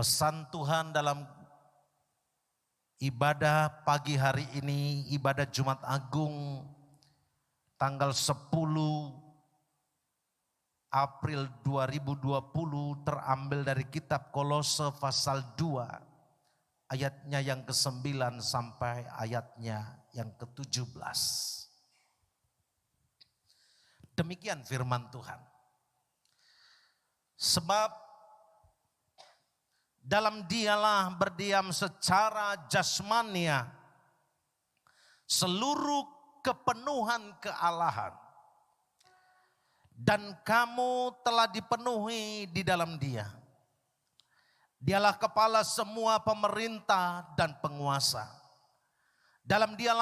Pesan Tuhan dalam ibadah pagi hari ini, ibadah Jumat Agung tanggal 10 April 2020 terambil dari kitab Kolose pasal 2 ayatnya yang ke-9 sampai ayatnya yang ke-17. Demikian firman Tuhan. Sebab dalam dialah berdiam secara jasmania seluruh kepenuhan kealahan. Dan kamu telah dipenuhi di dalam dia. Dialah kepala semua pemerintah dan penguasa. Dalam dia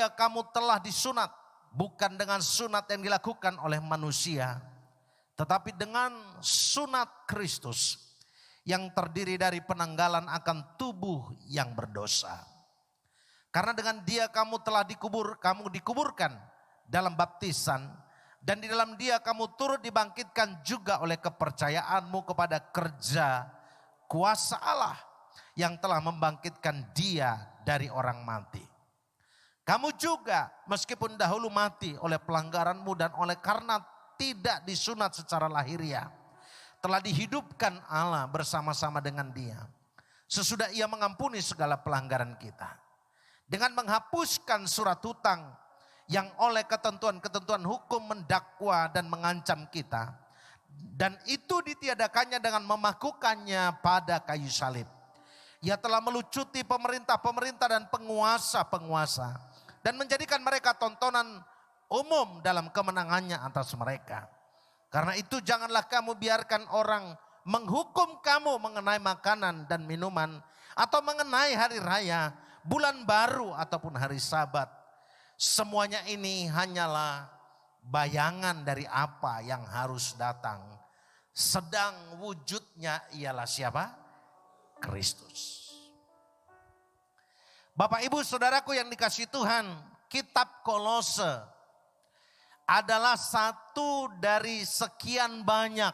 kamu telah disunat. Bukan dengan sunat yang dilakukan oleh manusia, tetapi dengan sunat Kristus yang terdiri dari penanggalan akan tubuh yang berdosa. Karena dengan dia kamu dikuburkan dalam baptisan, dan di dalam dia kamu turut dibangkitkan juga oleh kepercayaanmu kepada kerja kuasa Allah yang telah membangkitkan dia dari orang mati. Kamu juga meskipun dahulu mati oleh pelanggaranmu dan oleh karena tidak disunat secara lahiriah, telah dihidupkan Allah bersama-sama dengan dia. Sesudah ia mengampuni segala pelanggaran kita. Dengan menghapuskan surat hutang yang oleh ketentuan-ketentuan hukum mendakwa dan mengancam kita. Dan itu ditiadakannya dengan memakukannya pada kayu salib. Ia telah melucuti pemerintah-pemerintah dan penguasa-penguasa. Dan menjadikan mereka tontonan umum dalam kemenangannya atas mereka. Karena itu janganlah kamu biarkan orang menghukum kamu mengenai makanan dan minuman. Atau mengenai hari raya, bulan baru ataupun hari sabat. Semuanya ini hanyalah bayangan dari apa yang harus datang. Sedang wujudnya ialah siapa? Kristus. Bapak ibu saudaraku yang dikasihi Tuhan, kitab Kolose adalah satu dari sekian banyak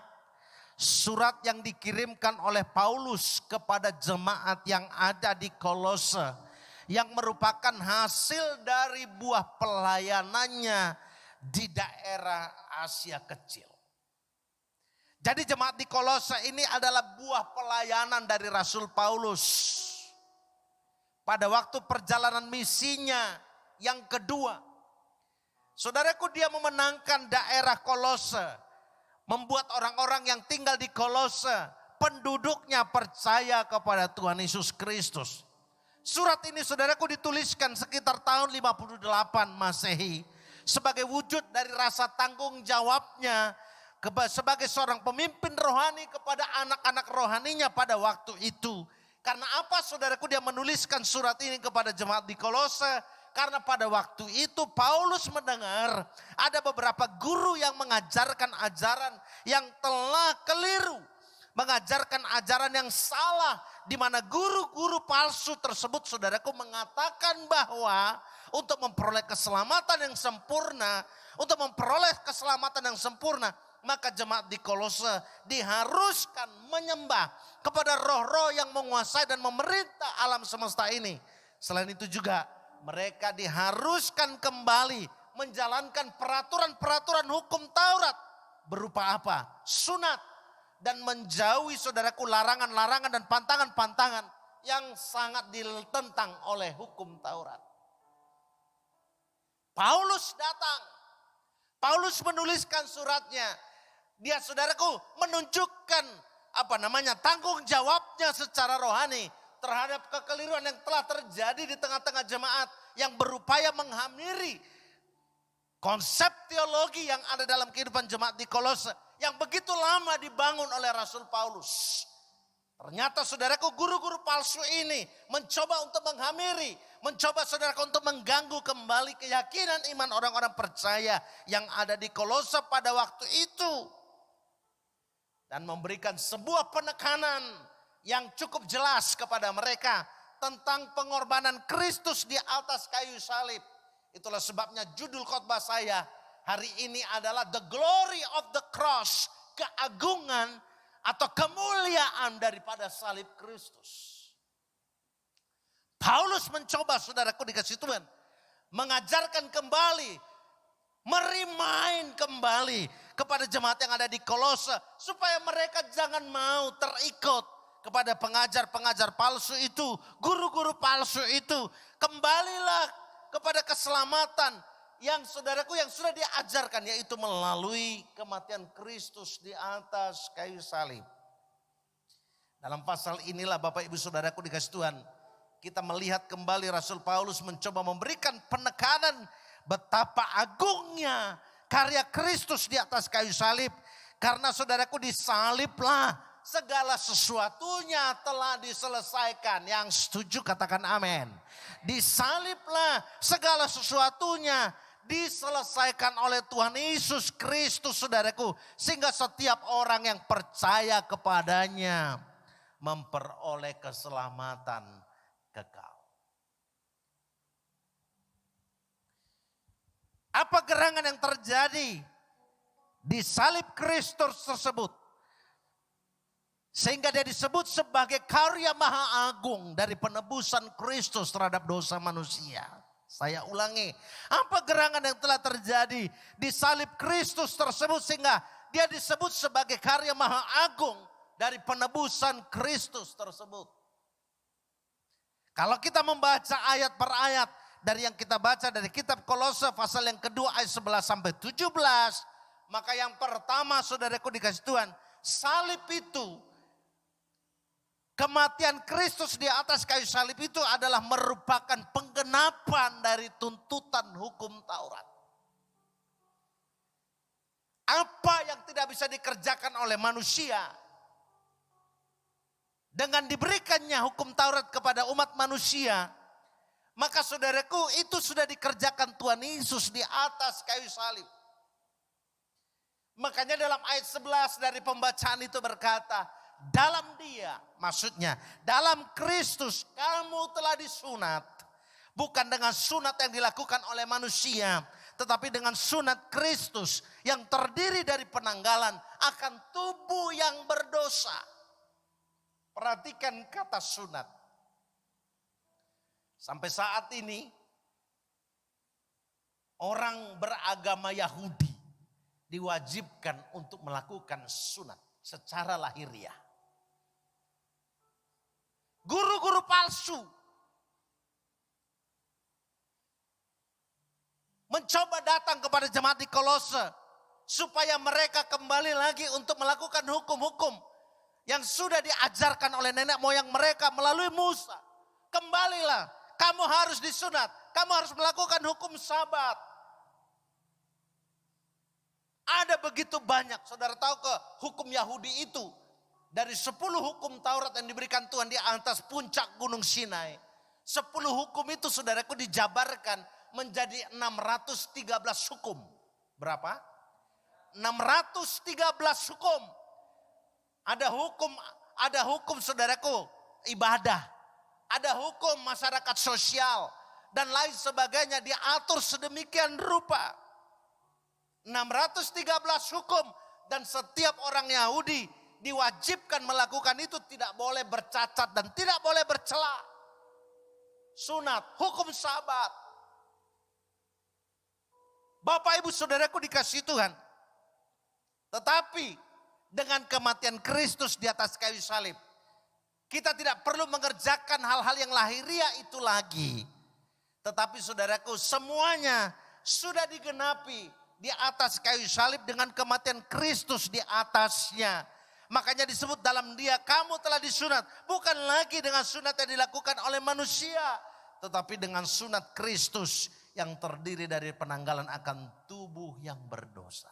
surat yang dikirimkan oleh Paulus kepada jemaat yang ada di Kolose, yang merupakan hasil dari buah pelayanannya di daerah Asia Kecil. Jadi jemaat di Kolose ini adalah buah pelayanan dari Rasul Paulus. Pada waktu perjalanan misinya yang kedua. Saudaraku, dia memenangkan daerah Kolose. Membuat orang-orang yang tinggal di Kolose, penduduknya percaya kepada Tuhan Yesus Kristus. Surat ini saudaraku dituliskan sekitar tahun 58 Masehi. Sebagai wujud dari rasa tanggung jawabnya sebagai seorang pemimpin rohani kepada anak-anak rohaninya pada waktu itu. Karena apa saudaraku dia menuliskan surat ini kepada jemaat di Kolose? Karena pada waktu itu Paulus mendengar ada beberapa guru yang mengajarkan ajaran yang telah keliru. Mengajarkan ajaran yang salah. Di mana guru-guru palsu tersebut saudaraku mengatakan bahwa untuk memperoleh keselamatan yang sempurna. Untuk memperoleh keselamatan yang sempurna. Maka jemaat di Kolose diharuskan menyembah kepada roh-roh yang menguasai dan memerintah alam semesta ini. Selain itu juga mereka diharuskan kembali menjalankan peraturan-peraturan hukum Taurat. Berupa apa? Sunat. Dan menjauhi saudaraku larangan-larangan dan pantangan-pantangan yang sangat ditentang oleh hukum Taurat. Paulus datang. Paulus menuliskan suratnya. Dia saudaraku menunjukkan tanggung jawabnya secara rohani terhadap kekeliruan yang telah terjadi di tengah-tengah jemaat yang berupaya menghamiri konsep teologi yang ada dalam kehidupan jemaat di Kolose yang begitu lama dibangun oleh Rasul Paulus. Ternyata saudaraku guru-guru palsu ini mencoba untuk menghamiri, mencoba saudaraku untuk mengganggu kembali keyakinan iman orang-orang percaya yang ada di Kolose pada waktu itu. Dan memberikan sebuah penekanan yang cukup jelas kepada mereka tentang pengorbanan Kristus di atas kayu salib. Itulah sebabnya judul khotbah saya hari ini adalah The Glory of the Cross, keagungan atau kemuliaan daripada salib Kristus. Paulus mencoba, saudaraku dikasih Tuhan, mengajarkan kembali, merimain kembali kepada jemaat yang ada di Kolose, supaya mereka jangan mau terikut kepada pengajar-pengajar palsu itu, guru-guru palsu itu. Kembalilah kepada keselamatan yang saudaraku yang sudah diajarkan, yaitu melalui kematian Kristus di atas kayu salib. Dalam pasal inilah Bapak Ibu Saudaraku dikasih Tuhan, kita melihat kembali Rasul Paulus mencoba memberikan penekanan betapa agungnya karya Kristus di atas kayu salib. Karena saudaraku, disaliblah segala sesuatunya telah diselesaikan. Yang setuju katakan amin. Disaliblah segala sesuatunya diselesaikan oleh Tuhan Yesus Kristus, saudaraku. Sehingga setiap orang yang percaya kepadanya memperoleh keselamatan kekal. Apa gerangan yang terjadi di salib Kristus tersebut? Sehingga dia disebut sebagai karya maha agung dari penebusan Kristus terhadap dosa manusia. Saya ulangi, apa gerangan yang telah terjadi di salib Kristus tersebut sehingga dia disebut sebagai karya maha agung dari penebusan Kristus tersebut? Kalau kita membaca ayat per ayat, dari yang kita baca dari kitab Kolose pasal yang kedua ayat 11 sampai 17. Maka yang pertama saudaraku dikasih Tuhan, salib itu, kematian Kristus di atas kayu salib itu adalah merupakan penggenapan dari tuntutan hukum Taurat. Apa yang tidak bisa dikerjakan oleh manusia, dengan diberikannya hukum Taurat kepada umat manusia, maka saudaraku itu sudah dikerjakan Tuhan Yesus di atas kayu salib. Makanya dalam ayat 11 dari pembacaan itu berkata, dalam dia, maksudnya dalam Kristus kamu telah disunat. Bukan dengan sunat yang dilakukan oleh manusia, tetapi dengan sunat Kristus yang terdiri dari penanggalan akan tubuh yang berdosa. Perhatikan kata sunat. Sampai saat ini orang beragama Yahudi diwajibkan untuk melakukan sunat secara lahiriah. Guru-guru palsu mencoba datang kepada jemaat di Kolose supaya mereka kembali lagi untuk melakukan hukum-hukum yang sudah diajarkan oleh nenek moyang mereka melalui Musa. Kembalilah. Kamu harus disunat, kamu harus melakukan hukum Sabat. Ada begitu banyak, saudara tahu ke hukum Yahudi itu. Dari 10 hukum Taurat yang diberikan Tuhan di atas puncak gunung Sinai. 10 hukum itu saudaraku dijabarkan menjadi 613 hukum. Berapa? 613 hukum. Ada hukum saudaraku ibadah. Ada hukum masyarakat sosial dan lain sebagainya diatur sedemikian rupa. 613 hukum dan setiap orang Yahudi diwajibkan melakukan itu, tidak boleh bercacat dan tidak boleh bercela. Sunat, hukum Sabat. Bapak Ibu Saudaraku dikasihi Tuhan. Tetapi dengan kematian Kristus di atas kayu salib, kita tidak perlu mengerjakan hal-hal yang lahiriah itu lagi. Tetapi saudaraku, semuanya sudah digenapi di atas kayu salib dengan kematian Kristus di atasnya. Makanya disebut dalam dia kamu telah disunat. Bukan lagi dengan sunat yang dilakukan oleh manusia, tetapi dengan sunat Kristus yang terdiri dari penanggalan akan tubuh yang berdosa.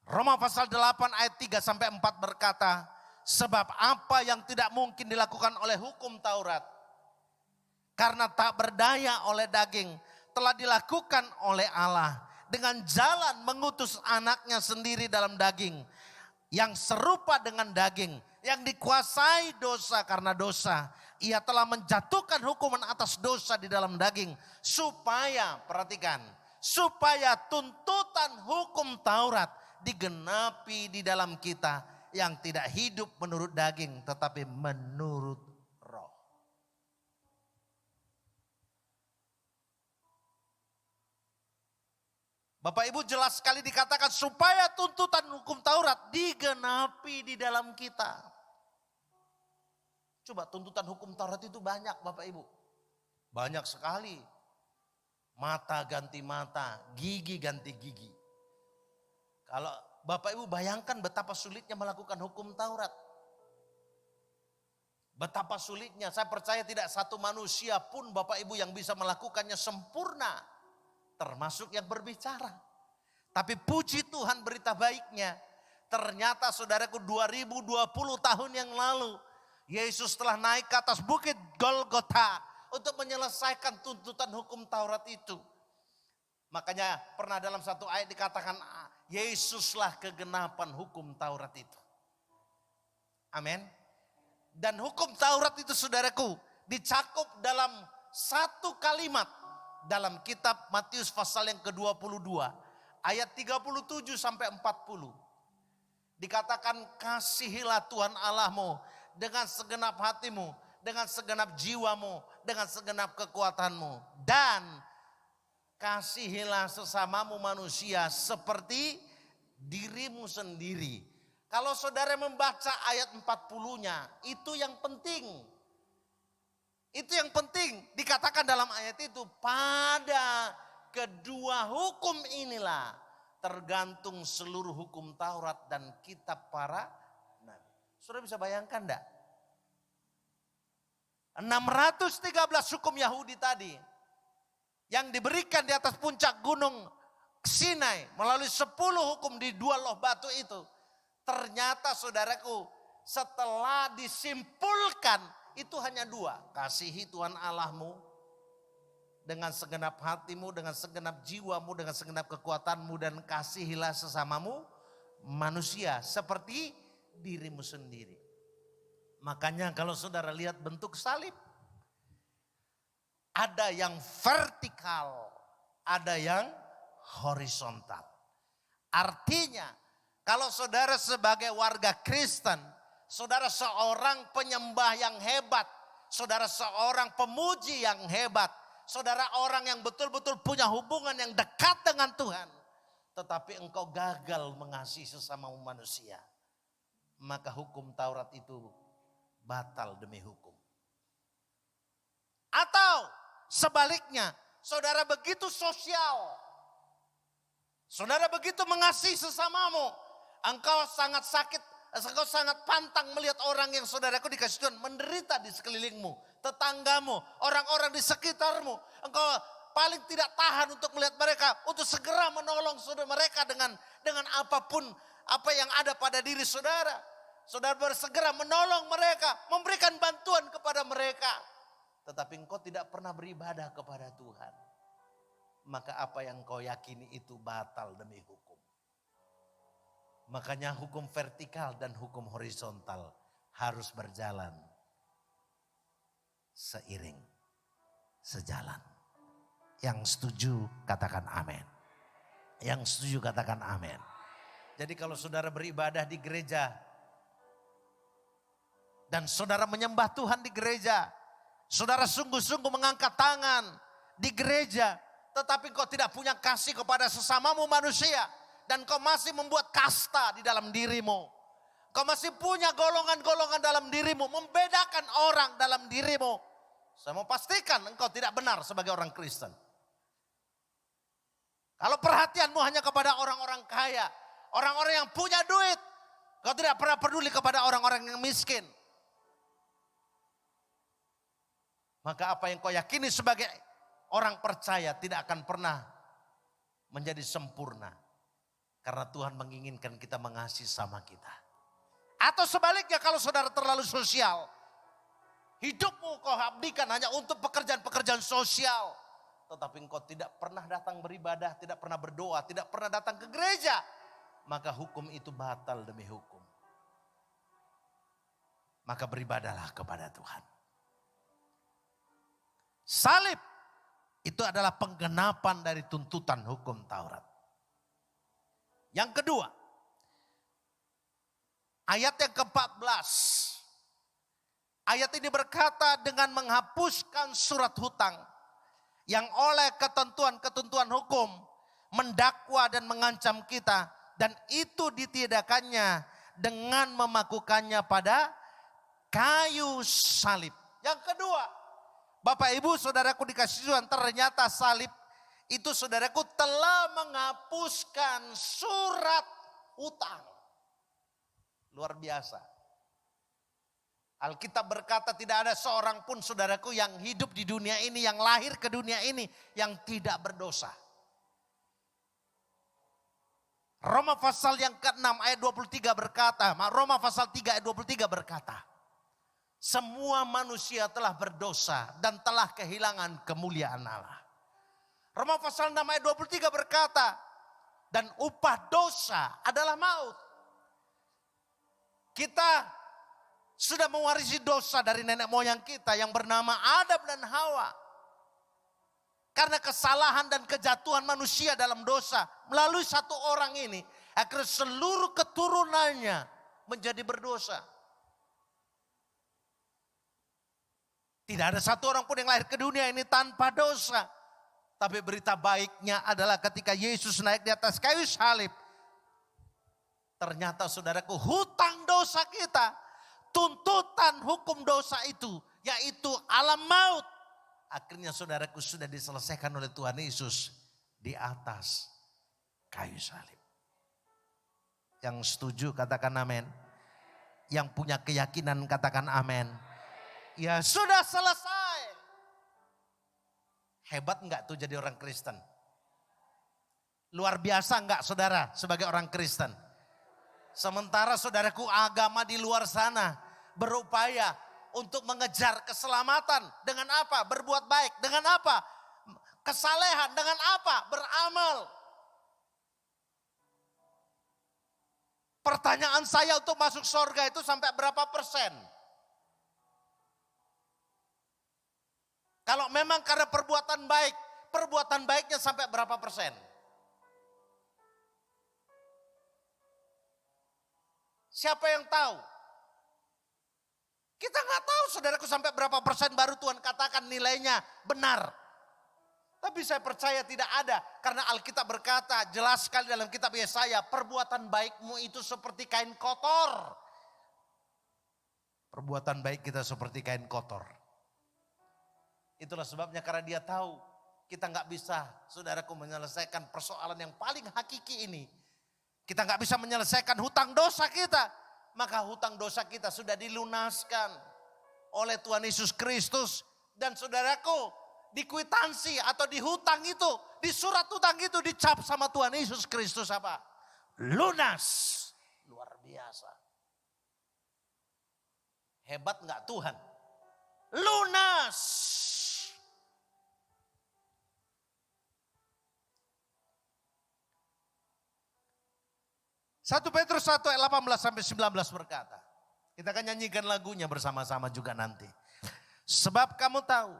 Roma pasal 8 ayat 3 sampai 4 berkata, sebab apa yang tidak mungkin dilakukan oleh hukum Taurat, karena tak berdaya oleh daging, telah dilakukan oleh Allah dengan jalan mengutus anaknya sendiri dalam daging, yang serupa dengan daging, yang dikuasai dosa karena dosa. Ia telah menjatuhkan hukuman atas dosa di dalam daging, supaya, perhatikan, supaya tuntutan hukum Taurat digenapi di dalam kita yang tidak hidup menurut daging tetapi menurut roh. Bapak Ibu, jelas sekali dikatakan supaya tuntutan hukum Taurat digenapi di dalam kita. Coba tuntutan hukum Taurat itu banyak Bapak Ibu. Banyak sekali. Mata ganti mata, gigi ganti gigi. Kalau Bapak Ibu bayangkan betapa sulitnya melakukan hukum Taurat. Betapa sulitnya, saya percaya tidak satu manusia pun Bapak Ibu yang bisa melakukannya sempurna. Termasuk yang berbicara. Tapi puji Tuhan berita baiknya. Ternyata saudaraku 2020 tahun yang lalu. Yesus telah naik ke atas bukit Golgota. Untuk menyelesaikan tuntutan hukum Taurat itu. Makanya pernah dalam satu ayat dikatakan Yesuslah kegenapan hukum Taurat itu. Amin. Dan hukum Taurat itu saudaraku dicakup dalam satu kalimat. Dalam kitab Matius pasal yang ke-22. Ayat 37 sampai 40. Dikatakan kasihilah Tuhan Allahmu dengan segenap hatimu. Dengan segenap jiwamu, dengan segenap kekuatanmu. Dan kasihilah sesamamu manusia seperti dirimu sendiri. Kalau saudara membaca ayat 40-nya, itu yang penting. Itu yang penting. Dikatakan dalam ayat itu, pada kedua hukum inilah tergantung seluruh hukum Taurat dan kitab para nabi. Saudara bisa bayangkan enggak? 613 hukum Yahudi tadi yang diberikan di atas puncak gunung Sinai melalui 10 hukum di 2 loh batu itu. Ternyata saudaraku setelah disimpulkan itu hanya 2. Kasihi Tuhan Allahmu dengan segenap hatimu, dengan segenap jiwamu, dengan segenap kekuatanmu. Dan kasihilah sesamamu manusia seperti dirimu sendiri. Makanya kalau saudara lihat bentuk salib. Ada yang vertikal, ada yang horizontal. Artinya kalau saudara sebagai warga Kristen, saudara seorang penyembah yang hebat, saudara seorang pemuji yang hebat, saudara orang yang betul-betul punya hubungan yang dekat dengan Tuhan. Tetapi engkau gagal mengasihi sesama manusia. Maka hukum Taurat itu batal demi hukum. Atau sebaliknya, saudara begitu sosial. Saudara begitu mengasihi sesamamu. Engkau sangat sakit, engkau sangat pantang melihat orang yang saudaraku dikasih Tuhan menderita di sekelilingmu. Tetanggamu, orang-orang di sekitarmu. Engkau paling tidak tahan untuk melihat mereka. Untuk segera menolong saudara mereka dengan apapun apa yang ada pada diri saudara. Saudara bersegera menolong mereka, memberikan bantuan kepada mereka. Tetapi engkau tidak pernah beribadah kepada Tuhan. Maka apa yang kau yakini itu batal demi hukum. Makanya hukum vertikal dan hukum horizontal harus berjalan seiring, sejalan. Yang setuju katakan amin. Yang setuju katakan amin. Jadi kalau saudara beribadah di gereja dan saudara menyembah Tuhan di gereja, saudara sungguh-sungguh mengangkat tangan di gereja, tetapi kau tidak punya kasih kepada sesamamu manusia, dan kau masih membuat kasta di dalam dirimu, kau masih punya golongan-golongan dalam dirimu, membedakan orang dalam dirimu, saya mau pastikan engkau tidak benar sebagai orang Kristen. Kalau perhatianmu hanya kepada orang-orang kaya, orang-orang yang punya duit, kau tidak pernah peduli kepada orang-orang yang miskin. Maka apa yang kau yakini sebagai orang percaya tidak akan pernah menjadi sempurna. Karena Tuhan menginginkan kita mengasihi sama kita. Atau sebaliknya kalau saudara terlalu sosial. Hidupmu kau abdikan hanya untuk pekerjaan-pekerjaan sosial. Tetapi engkau tidak pernah datang beribadah, tidak pernah berdoa, tidak pernah datang ke gereja. Maka hukum itu batal demi hukum. Maka beribadahlah kepada Tuhan. Salib Itu adalah penggenapan dari tuntutan hukum Taurat. Yang kedua, ayat yang ke-14. Ayat ini berkata dengan menghapuskan surat hutang yang oleh ketentuan-ketentuan hukum mendakwa dan mengancam kita. Dan itu ditiadakannya dengan memakukannya pada kayu salib. Yang kedua, Bapak Ibu saudaraku dikasih Tuhan, ternyata salib itu saudaraku telah menghapuskan surat hutang. Luar biasa. Alkitab berkata tidak ada seorang pun saudaraku yang hidup di dunia ini, yang lahir ke dunia ini yang tidak berdosa. Roma pasal yang ke-6 ayat 23 berkata, Roma pasal 3 ayat 23 berkata, semua manusia telah berdosa dan telah kehilangan kemuliaan Allah. Roma pasal 6 ayat 23 berkata, dan upah dosa adalah maut. Kita sudah mewarisi dosa dari nenek moyang kita yang bernama Adam dan Hawa. Karena kesalahan dan kejatuhan manusia dalam dosa. Melalui satu orang ini, akhirnya seluruh keturunannya menjadi berdosa. Tidak ada satu orang pun yang lahir ke dunia ini tanpa dosa. Tapi berita baiknya adalah ketika Yesus naik di atas kayu salib. Ternyata saudaraku, hutang dosa kita, tuntutan hukum dosa itu, yaitu alam maut, akhirnya saudaraku sudah diselesaikan oleh Tuhan Yesus di atas kayu salib. Yang setuju katakan amin. Yang punya keyakinan katakan amin. Ya sudah selesai. Hebat enggak tuh jadi orang Kristen? Luar biasa enggak saudara sebagai orang Kristen? Sementara saudaraku agama di luar sana berupaya untuk mengejar keselamatan. Dengan apa? Berbuat baik. Dengan apa? Kesalehan. Dengan apa? Beramal. Pertanyaan saya untuk masuk surga itu sampai berapa persen? Kalau memang karena perbuatan baik, perbuatan baiknya sampai berapa persen? Siapa yang tahu? Kita nggak tahu saudaraku sampai berapa persen baru Tuhan katakan nilainya benar. Tapi saya percaya tidak ada. Karena Alkitab berkata jelas sekali dalam kitab Yesaya, perbuatan baikmu itu seperti kain kotor. Perbuatan baik kita seperti kain kotor. Itulah sebabnya karena dia tahu kita nggak bisa saudaraku menyelesaikan persoalan yang paling hakiki ini. Kita nggak bisa menyelesaikan hutang dosa kita. Maka hutang dosa kita sudah dilunaskan oleh Tuhan Yesus Kristus. Dan saudaraku, di kwitansi atau di hutang itu, di surat hutang itu dicap sama Tuhan Yesus Kristus apa? Lunas. Luar biasa. Hebat nggak Tuhan? Lunas. 1 Petrus 1 ayat 18 sampai 19 berkata. Kita akan nyanyikan lagunya bersama-sama juga nanti. Sebab kamu tahu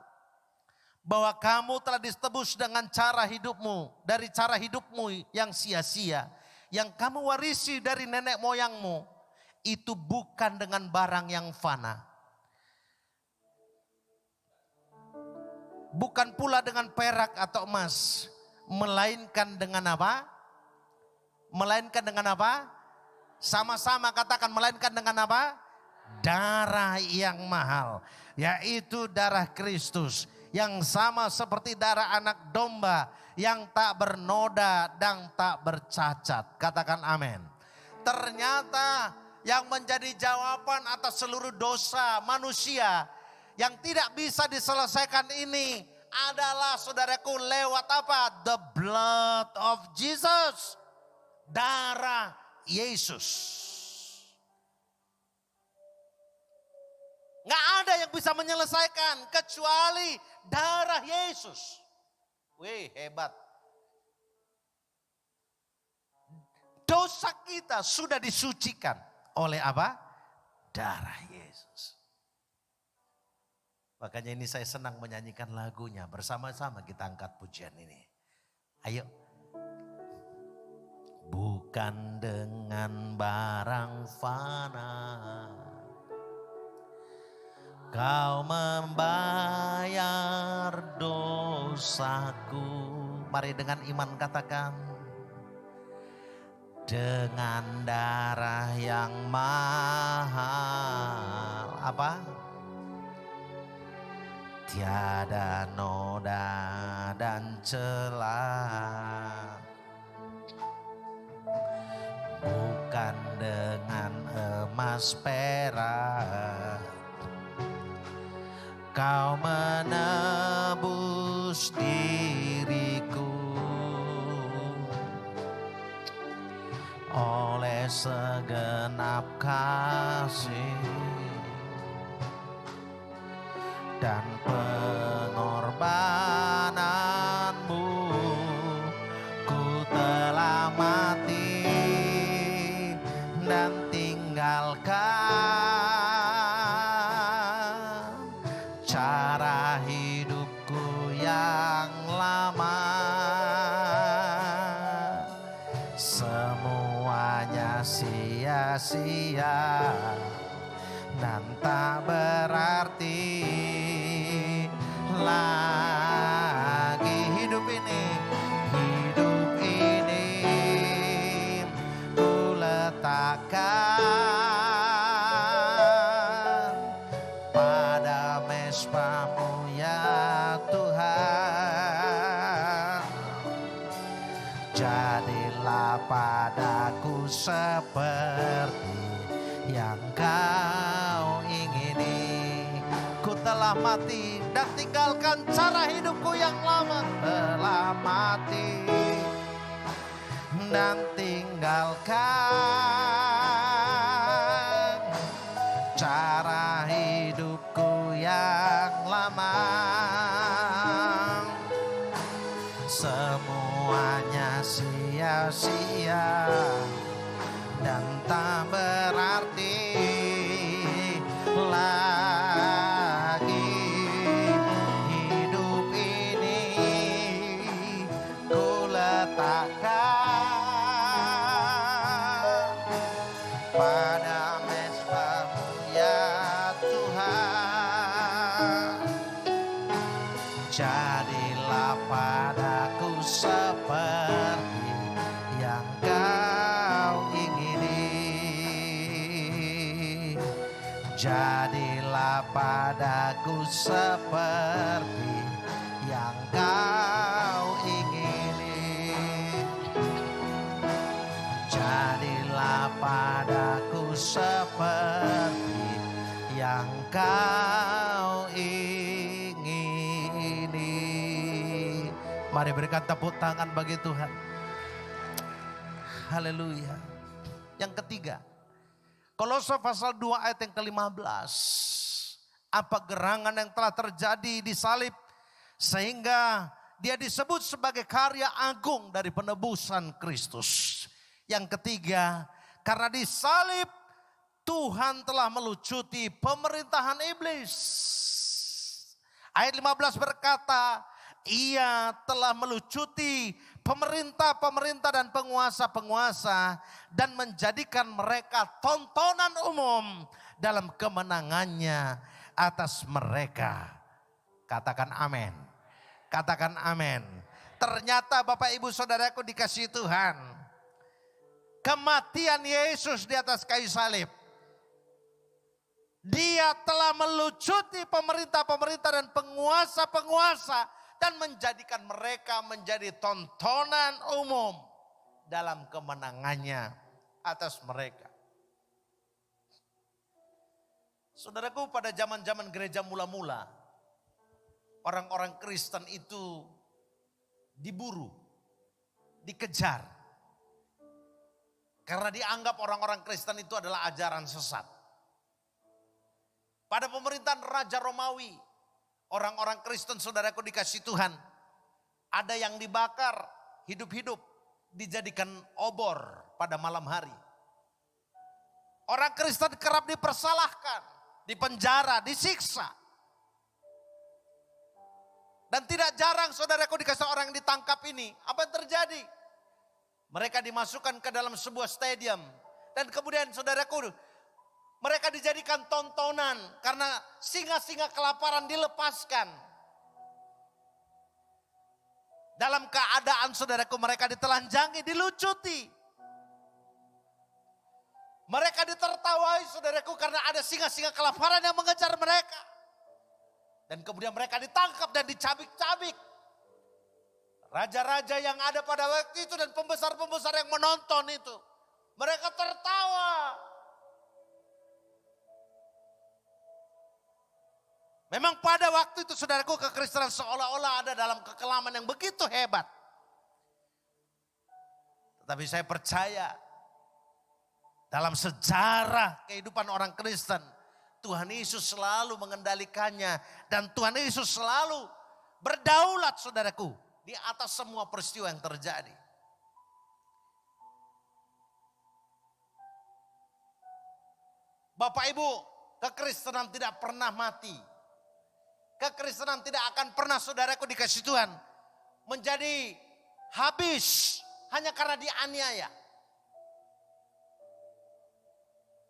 bahwa kamu telah ditebus dengan cara hidupmu, dari cara hidupmu yang sia-sia, yang kamu warisi dari nenek moyangmu, itu bukan dengan barang yang fana. Bukan pula dengan perak atau emas, melainkan dengan apa? Melainkan dengan apa? Sama-sama katakan melainkan dengan apa? Darah yang mahal. Yaitu darah Kristus. Yang sama seperti darah anak domba. Yang tak bernoda dan tak bercacat. Katakan amin. Ternyata yang menjadi jawaban atas seluruh dosa manusia. Yang tidak bisa diselesaikan ini adalah saudaraku lewat apa? The blood of Jesus. Darah Yesus. Nggak ada yang bisa menyelesaikan kecuali darah Yesus. Wih, hebat. Dosa kita sudah disucikan oleh apa? Darah Yesus. Makanya ini saya senang menyanyikan lagunya. Bersama-sama kita angkat pujian ini. Ayo. Bukan dengan barang fana Kau membayar dosaku. Mari dengan iman katakan. Dengan darah yang mahal. Apa? Tiada noda dan celah. Bukan dengan emas perak Kau menebus diriku. Oleh segenap kasih dan pengorbananmu, ku telah mati dan tinggalkan cara hidupku yang lama. Semuanya sia-sia dan tak berarti lagi. Hidup ini ku letakkan pada mesbah-Mu ya Tuhan. Jadilah padaku seperti yang Kau ingini. Ku telah mati dan tinggalkan cara hidupku yang lama. Telah mati dan tinggalkan cara hidupku yang lama. Semuanya sia-sia dan tak berarti lagi. Hidup ini ku letakkan pada mesbah-Mu ya Tuhan. Jadilah padaku seperti yang Kau ingini. Jadilah padaku seperti yang Kau ingini. Jadilah padaku seperti yang Kau ingini. Mari berikan tepuk tangan bagi Tuhan. Haleluya. Yang ketiga, Kolose pasal 2 ayat yang ke-15. Apa gerangan yang telah terjadi di salib sehingga dia disebut sebagai karya agung dari penebusan Kristus. Yang ketiga, karena di salib Tuhan telah melucuti pemerintahan iblis. Ayat 15 berkata, Ia telah melucuti pemerintah-pemerintah dan penguasa-penguasa dan menjadikan mereka tontonan umum dalam kemenangannya atas mereka. Katakan amin. Katakan amin. Ternyata Bapak Ibu Saudaraku dikasihi Tuhan, kematian Yesus di atas kayu salib, Dia telah melucuti pemerintah-pemerintah dan penguasa-penguasa dan menjadikan mereka menjadi tontonan umum dalam kemenangannya atas mereka. Saudaraku, pada zaman-zaman gereja mula-mula, orang-orang Kristen itu diburu, dikejar. Karena dianggap orang-orang Kristen itu adalah ajaran sesat. Pada pemerintahan Raja Romawi, orang-orang Kristen saudaraku dikasih Tuhan, ada yang dibakar hidup-hidup, dijadikan obor pada malam hari. Orang Kristen kerap dipersalahkan, dipenjara, disiksa. Dan tidak jarang saudaraku dikasih orang yang ditangkap ini. Apa yang terjadi? Mereka dimasukkan ke dalam sebuah stadium. Dan kemudian saudaraku, mereka dijadikan tontonan. Karena singa-singa kelaparan dilepaskan. Dalam keadaan saudaraku mereka ditelanjangi, dilucuti. Mereka ditertawai saudaraku karena ada singa-singa kelaparan yang mengejar mereka. Dan kemudian mereka ditangkap dan dicabik-cabik. Raja-raja yang ada pada waktu itu dan pembesar-pembesar yang menonton itu. Mereka tertawa. Memang pada waktu itu saudaraku kekristenan seolah-olah ada dalam kekelaman yang begitu hebat. Tetapi saya percaya dalam sejarah kehidupan orang Kristen, Tuhan Yesus selalu mengendalikannya. Dan Tuhan Yesus selalu berdaulat saudaraku di atas semua peristiwa yang terjadi. Bapak Ibu, kekristenan tidak pernah mati. Kekristenan tidak akan pernah saudaraku dikasih Tuhan menjadi habis hanya karena dianiaya.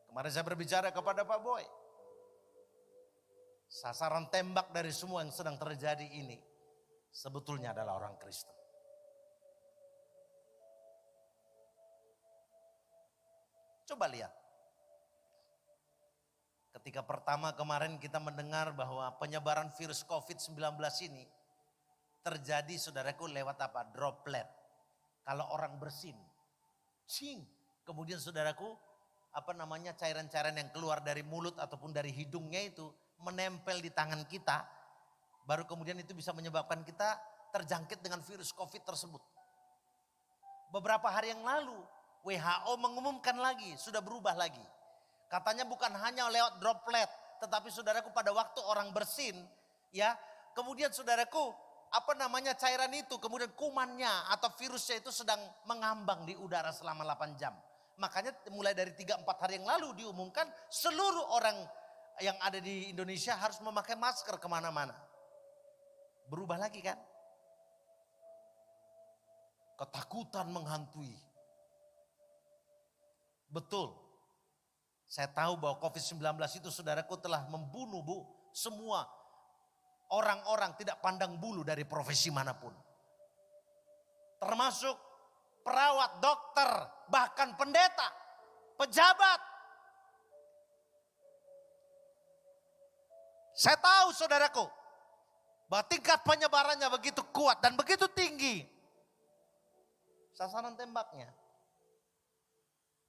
Kemarin saya berbicara kepada Pak Boy. Sasaran tembak dari semua yang sedang terjadi ini sebetulnya adalah orang Kristen. Coba lihat. Ketika pertama kemarin kita mendengar bahwa penyebaran virus COVID-19 ini terjadi saudaraku lewat apa? Droplet. Kalau orang bersin. Kemudian saudaraku cairan-cairan yang keluar dari mulut ataupun dari hidungnya itu menempel di tangan kita. Baru kemudian itu bisa menyebabkan kita terjangkit dengan virus COVID tersebut. Beberapa hari yang lalu WHO mengumumkan lagi, sudah berubah lagi. Katanya bukan hanya lewat droplet, tetapi saudaraku pada waktu orang bersin, ya, kemudian saudaraku, cairan itu, kemudian kumannya atau virusnya itu sedang mengambang di udara selama 8 jam. Makanya mulai dari 3-4 hari yang lalu diumumkan seluruh orang yang ada di Indonesia harus memakai masker kemana-mana. Berubah lagi kan? Ketakutan menghantui. Betul. Saya tahu bahwa COVID-19 itu saudaraku telah membunuh semua orang-orang tidak pandang bulu dari profesi manapun. Termasuk perawat, dokter, bahkan pendeta, pejabat. Saya tahu saudaraku bahwa tingkat penyebarannya begitu kuat dan begitu tinggi. Sasaran tembaknya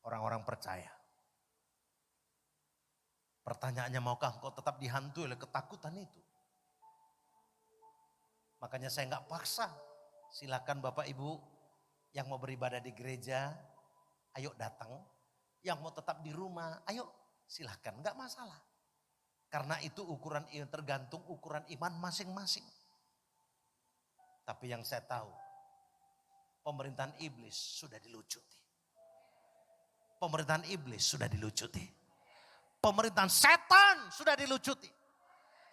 orang-orang percaya. Pertanyaannya, maukah engkau tetap dihantui oleh ketakutan itu? Makanya saya nggak paksa. Silakan Bapak Ibu yang mau beribadah di gereja, ayo datang. Yang mau tetap di rumah, ayo silakan, nggak masalah. Karena itu tergantung ukuran iman masing-masing. Tapi yang saya tahu, pemerintahan iblis sudah dilucuti. Pemerintahan iblis sudah dilucuti. Pemerintahan setan sudah dilucuti.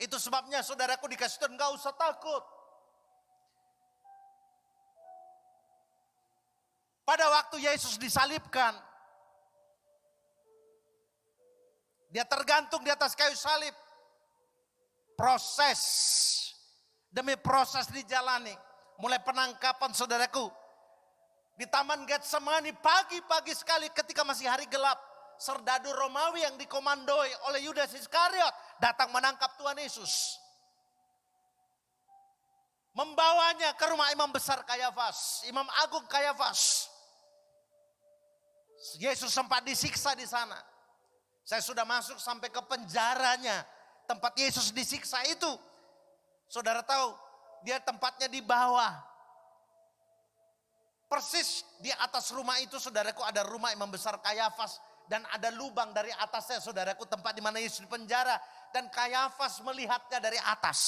Itu sebabnya saudaraku dikasih Tuhan, gak usah takut. Pada waktu Yesus disalibkan, dia tergantung di atas kayu salib. Proses demi proses dijalani. Mulai penangkapan saudaraku. Di Taman Getsemani pagi-pagi sekali ketika masih hari gelap. Serdadu Romawi yang dikomandoi oleh Yudas Iskariot datang menangkap Tuhan Yesus. Membawanya ke rumah imam besar Kayafas, imam agung Kayafas. Yesus sempat disiksa di sana. Saya sudah masuk sampai ke penjaranya, tempat Yesus disiksa itu. Saudara tahu, dia tempatnya di bawah. Persis di atas rumah itu saudaraku ada rumah imam besar Kayafas. Dan ada lubang dari atasnya saudaraku, tempat di mana Yesus dipenjara. Dan Kayafas melihatnya dari atas.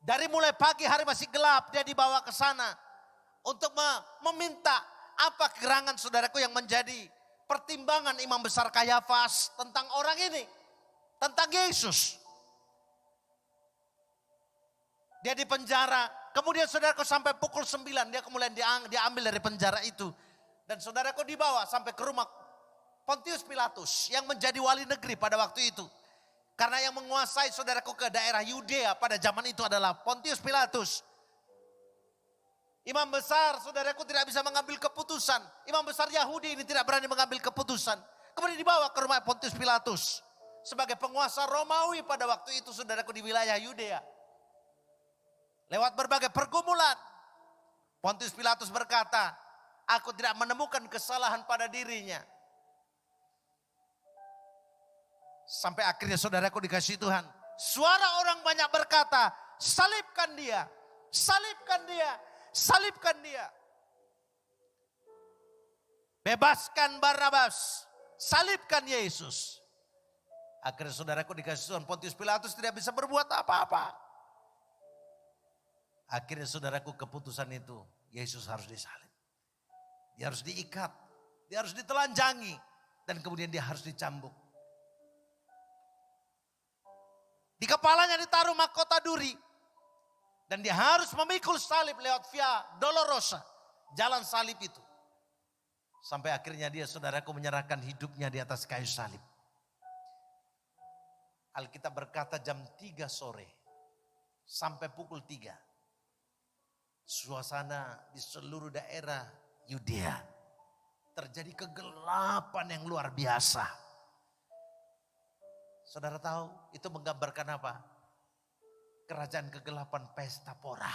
Dari mulai pagi hari masih gelap dia dibawa ke sana. Untuk meminta apa gerangan saudaraku yang menjadi pertimbangan imam besar Kayafas tentang orang ini. Tentang Yesus. Dia di penjara. Kemudian saudaraku sampai pukul 9 dia kemudian diambil dari penjara itu. Dan saudaraku dibawa sampai ke rumah Pontius Pilatus yang menjadi wali negeri pada waktu itu. Karena yang menguasai saudaraku ke daerah Yudea pada zaman itu adalah Pontius Pilatus. Imam besar saudaraku tidak bisa mengambil keputusan. Imam besar Yahudi ini tidak berani mengambil keputusan. Kemudian dibawa ke rumah Pontius Pilatus. Sebagai penguasa Romawi pada waktu itu saudaraku di wilayah Yudea. Lewat berbagai pergumulan. Pontius Pilatus berkata, aku tidak menemukan kesalahan pada dirinya. Sampai akhirnya saudaraku dikasih Tuhan. Suara orang banyak berkata, salibkan dia, salibkan dia, salibkan dia. Bebaskan Barnabas, salibkan Yesus. Akhirnya saudaraku dikasih Tuhan, Pontius Pilatus tidak bisa berbuat apa-apa. Akhirnya saudaraku keputusan itu, Yesus harus disalib. Dia harus diikat, dia harus ditelanjangi, dan kemudian dia harus dicambuk. Di kepalanya ditaruh mahkota duri. Dan dia harus memikul salib lewat Via Dolorosa. Jalan salib itu. Sampai akhirnya dia saudaraku menyerahkan hidupnya di atas kayu salib. Alkitab berkata jam 3 sore. Sampai pukul 3. Suasana di seluruh daerah Yudea. Terjadi kegelapan yang luar biasa. Saudara tahu itu menggambarkan apa? Kerajaan kegelapan pesta pora.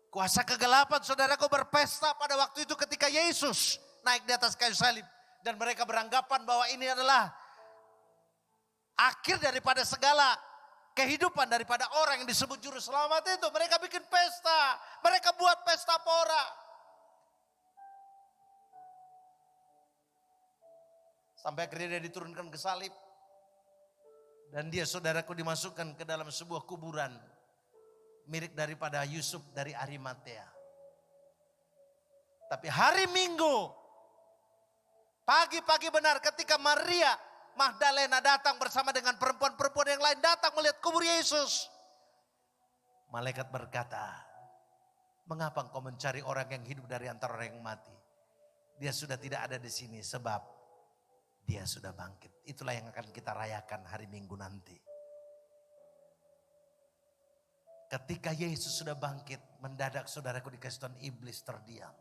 Kuasa kegelapan saudaraku berpesta pada waktu itu ketika Yesus naik di atas kayu salib. Dan mereka beranggapan bahwa ini adalah akhir daripada segala kehidupan daripada orang yang disebut juru selamat itu. Mereka bikin pesta, mereka buat pesta pora. Sampai akhirnya dia diturunkan ke salib. Dan dia saudaraku dimasukkan ke dalam sebuah kuburan. Mirip daripada Yusuf dari Arimatea. Tapi hari Minggu. Pagi-pagi benar ketika Maria Magdalena datang bersama dengan perempuan-perempuan yang lain. Datang melihat kubur Yesus. Malaikat berkata. Mengapa engkau mencari orang yang hidup dari antara orang yang mati? Dia sudah tidak ada di sini sebab dia sudah bangkit. Itulah yang akan kita rayakan hari Minggu nanti. Ketika Yesus sudah bangkit, mendadak saudaraku dikasih Tuhan iblis terdiam.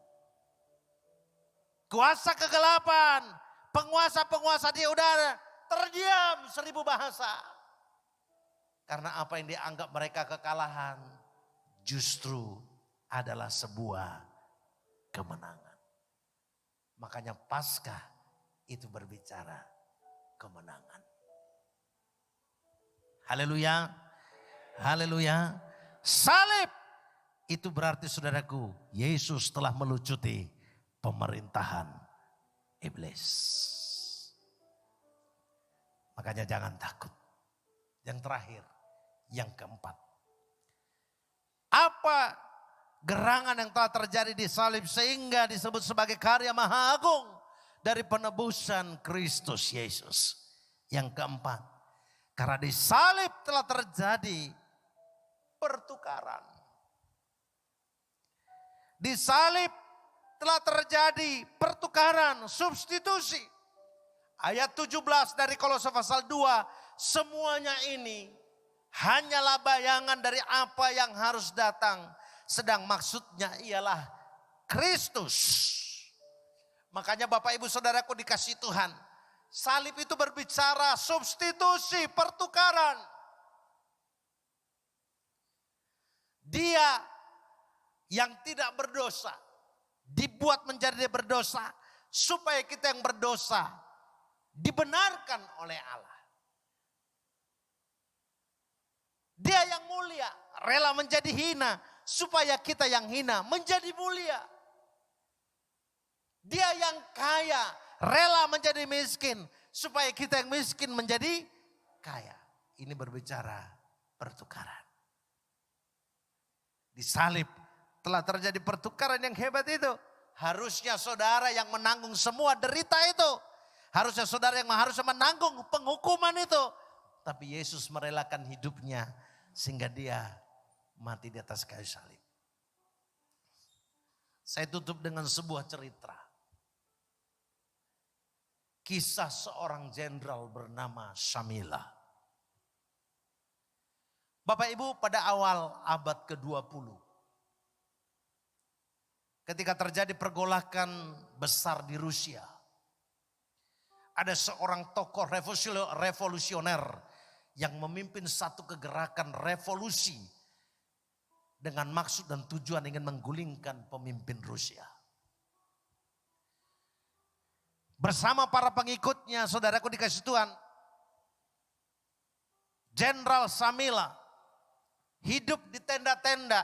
Kuasa kegelapan, penguasa-penguasa di udara terdiam 1000 bahasa. Karena apa yang dianggap mereka kekalahan justru adalah sebuah kemenangan. Makanya Paskah itu berbicara kemenangan. Haleluya. Haleluya. Salib itu berarti saudaraku, Yesus telah melucuti pemerintahan iblis. Makanya jangan takut. Yang terakhir, yang keempat. Apa gerangan yang telah terjadi di salib sehingga disebut sebagai karya maha agung dari penebusan Kristus Yesus? Yang keempat, karena di salib telah terjadi pertukaran. Di salib telah terjadi pertukaran, substitusi. Ayat 17 dari Kolose pasal 2, semuanya ini hanyalah bayangan dari apa yang harus datang. Sedang maksudnya ialah Kristus. Makanya Bapak Ibu Saudaraku dikasih Tuhan. Salib itu berbicara substitusi, pertukaran. Dia yang tidak berdosa dibuat menjadi berdosa supaya kita yang berdosa dibenarkan oleh Allah. Dia yang mulia rela menjadi hina supaya kita yang hina menjadi mulia. Dia yang kaya rela menjadi miskin supaya kita yang miskin menjadi kaya. Ini berbicara pertukaran. Di salib telah terjadi pertukaran yang hebat itu. Harusnya saudara yang menanggung semua derita itu. Harusnya saudara yang harusnya menanggung penghukuman itu. Tapi Yesus merelakan hidupnya sehingga dia mati di atas kayu salib. Saya tutup dengan sebuah cerita. Kisah seorang jenderal bernama Samila. Bapak Ibu, pada awal abad ke-20. Ketika terjadi pergolakan besar di Rusia. Ada seorang tokoh revolusioner yang memimpin satu kegerakan revolusi. Dengan maksud dan tujuan ingin menggulingkan pemimpin Rusia. Bersama para pengikutnya, saudaraku dikasih Tuhan, Jenderal Samila hidup di tenda-tenda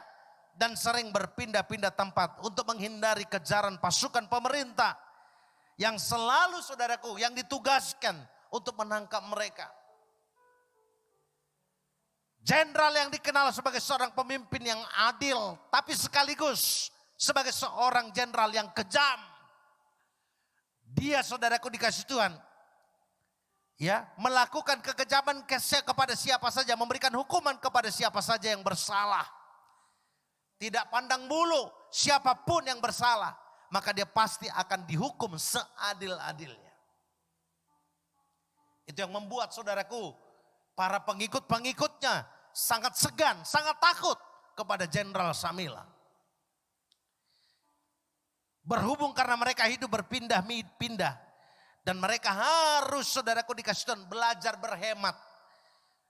dan sering berpindah-pindah tempat untuk menghindari kejaran pasukan pemerintah yang selalu, saudaraku, yang ditugaskan untuk menangkap mereka. Jenderal yang dikenal sebagai seorang pemimpin yang adil, tapi sekaligus sebagai seorang jenderal yang kejam. Dia, saudaraku dikasih Tuhan, ya, melakukan kekejaman kepada siapa saja, memberikan hukuman kepada siapa saja yang bersalah. Tidak pandang bulu siapapun yang bersalah, maka dia pasti akan dihukum seadil-adilnya. Itu yang membuat, saudaraku, para pengikut-pengikutnya sangat segan, sangat takut kepada Jenderal Samila. Berhubung karena mereka hidup berpindah-pindah. Dan mereka harus, saudaraku dikasih Tuhan, belajar berhemat.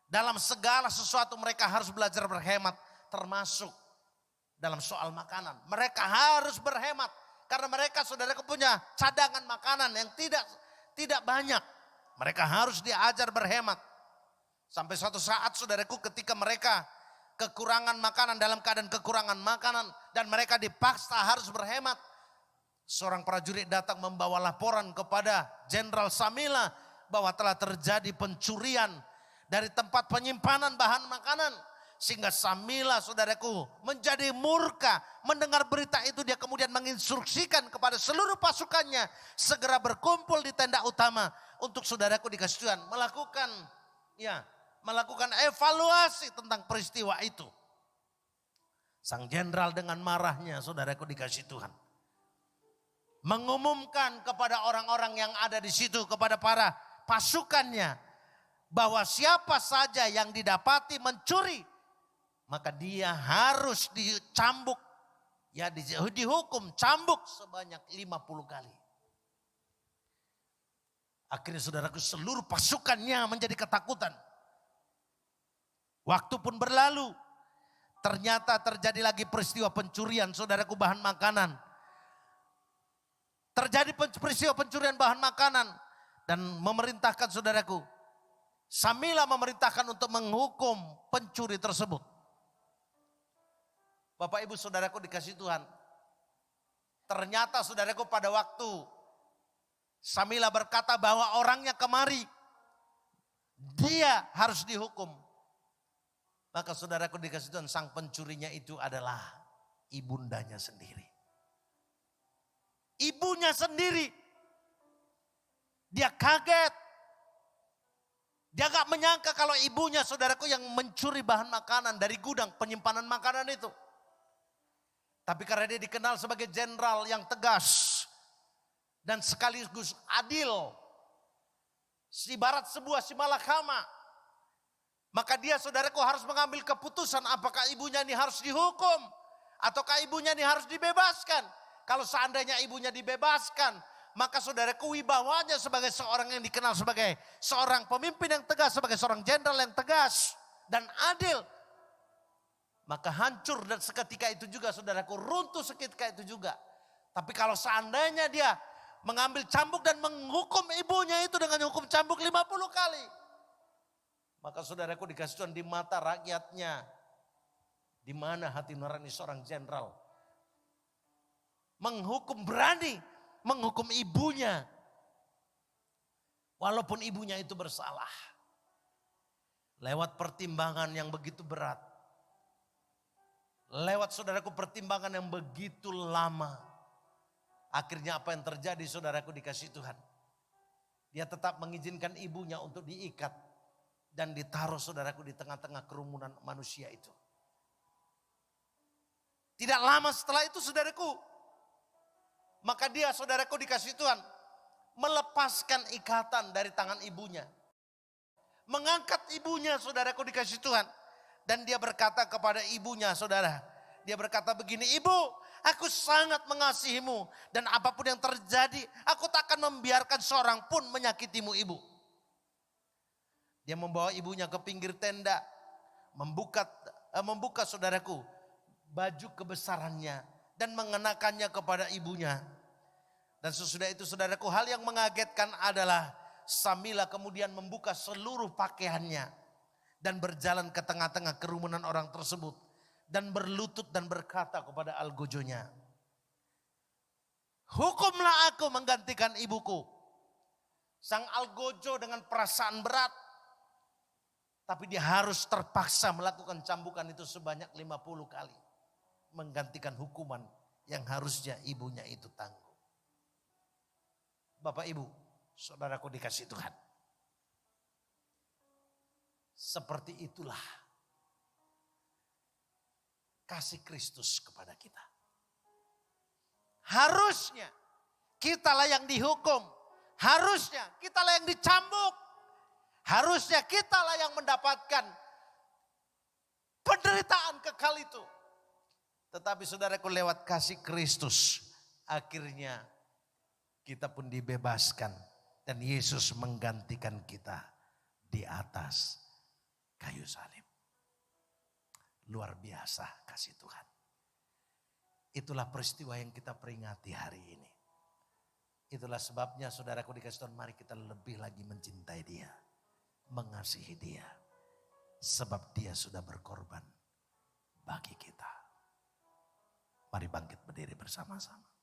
Dalam segala sesuatu mereka harus belajar berhemat. Termasuk dalam soal makanan. Mereka harus berhemat. Karena mereka, saudaraku, punya cadangan makanan yang tidak banyak. Mereka harus diajar berhemat. Sampai suatu saat, saudaraku, ketika mereka kekurangan makanan, dalam keadaan kekurangan makanan. Dan mereka dipaksa harus berhemat. Seorang prajurit datang membawa laporan kepada Jenderal Samila bahwa telah terjadi pencurian dari tempat penyimpanan bahan makanan. Sehingga Samila, saudaraku, menjadi murka. Mendengar berita itu, dia kemudian menginstruksikan kepada seluruh pasukannya segera berkumpul di tenda utama untuk, saudaraku dikasih Tuhan, melakukan evaluasi tentang peristiwa itu. Sang jenderal dengan marahnya, saudaraku dikasih Tuhan, mengumumkan kepada orang-orang yang ada di situ, kepada para pasukannya, bahwa siapa saja yang didapati mencuri, maka dia harus dicambuk, ya, dihukum cambuk sebanyak 50 kali. Akhirnya, saudaraku, seluruh pasukannya menjadi ketakutan. Waktu pun berlalu, ternyata terjadi lagi peristiwa pencurian, saudaraku, bahan makanan. Terjadi peristiwa pencurian bahan makanan dan memerintahkan, saudaraku, Samila memerintahkan untuk menghukum pencuri tersebut. Bapak Ibu saudaraku dikasih Tuhan, ternyata, saudaraku, pada waktu Samila berkata bahwa orangnya kemari, dia harus dihukum. Maka, saudaraku dikasih Tuhan, sang pencurinya itu adalah ibundanya sendiri. Ibunya sendiri. Dia kaget. Dia gak menyangka kalau ibunya, saudaraku, yang mencuri bahan makanan dari gudang penyimpanan makanan itu. Tapi karena dia dikenal sebagai jenderal yang tegas dan sekaligus adil, ibarat sebuah simalakama, maka dia, saudaraku, harus mengambil keputusan apakah ibunya ini harus dihukum ataukah ibunya ini harus dibebaskan. Kalau seandainya ibunya dibebaskan, maka, saudaraku, wibawanya sebagai seorang yang dikenal sebagai seorang pemimpin yang tegas, sebagai seorang jenderal yang tegas dan adil, maka hancur dan seketika itu juga, saudaraku, runtuh seketika itu juga. Tapi kalau seandainya dia mengambil cambuk dan menghukum ibunya itu dengan hukum cambuk 50 kali, maka, saudaraku dikasih Tuhan, di mata rakyatnya, di mana hati nurani seorang jenderal berani menghukum ibunya, walaupun ibunya itu bersalah. Lewat pertimbangan yang begitu berat, lewat, saudaraku, pertimbangan yang begitu lama, Akhirnya apa yang terjadi saudaraku dikasih Tuhan? Dia tetap mengizinkan ibunya untuk diikat dan ditaruh saudaraku di tengah-tengah kerumunan manusia itu. Tidak lama setelah itu saudaraku, maka dia saudaraku dikasih Tuhan melepaskan ikatan dari tangan ibunya. Mengangkat ibunya saudaraku dikasih Tuhan. Dan dia berkata kepada ibunya saudara. Dia berkata begini, ibu aku sangat mengasihimu. Dan apapun yang terjadi aku tak akan membiarkan seorang pun menyakitimu ibu. Dia membawa ibunya ke pinggir tenda. Membuka saudaraku baju kebesarannya. Dan mengenakannya kepada ibunya. Dan sesudah itu saudaraku, hal yang mengagetkan adalah Samila kemudian membuka seluruh pakaiannya dan berjalan ke tengah-tengah kerumunan orang tersebut dan berlutut dan berkata kepada algojonya, hukumlah aku menggantikan ibuku. Sang algojo dengan perasaan berat, tapi dia harus terpaksa melakukan cambukan itu sebanyak 50 kali. Menggantikan hukuman yang harusnya ibunya itu tanggung. Bapak Ibu, saudaraku dikasih Tuhan. Seperti itulah kasih Kristus kepada kita. Harusnya kitalah yang dihukum. Harusnya kitalah yang dicambuk. Harusnya kitalah yang mendapatkan penderitaan kekal itu. Tetapi saudaraku lewat kasih Kristus akhirnya kita pun dibebaskan dan Yesus menggantikan kita di atas kayu salib. Luar biasa kasih Tuhan. Itulah peristiwa yang kita peringati hari ini. Itulah sebabnya saudaraku dikasih Tuhan, mari kita lebih lagi mencintai Dia, mengasihi Dia, sebab Dia sudah berkorban bagi kita. Mari bangkit berdiri bersama-sama.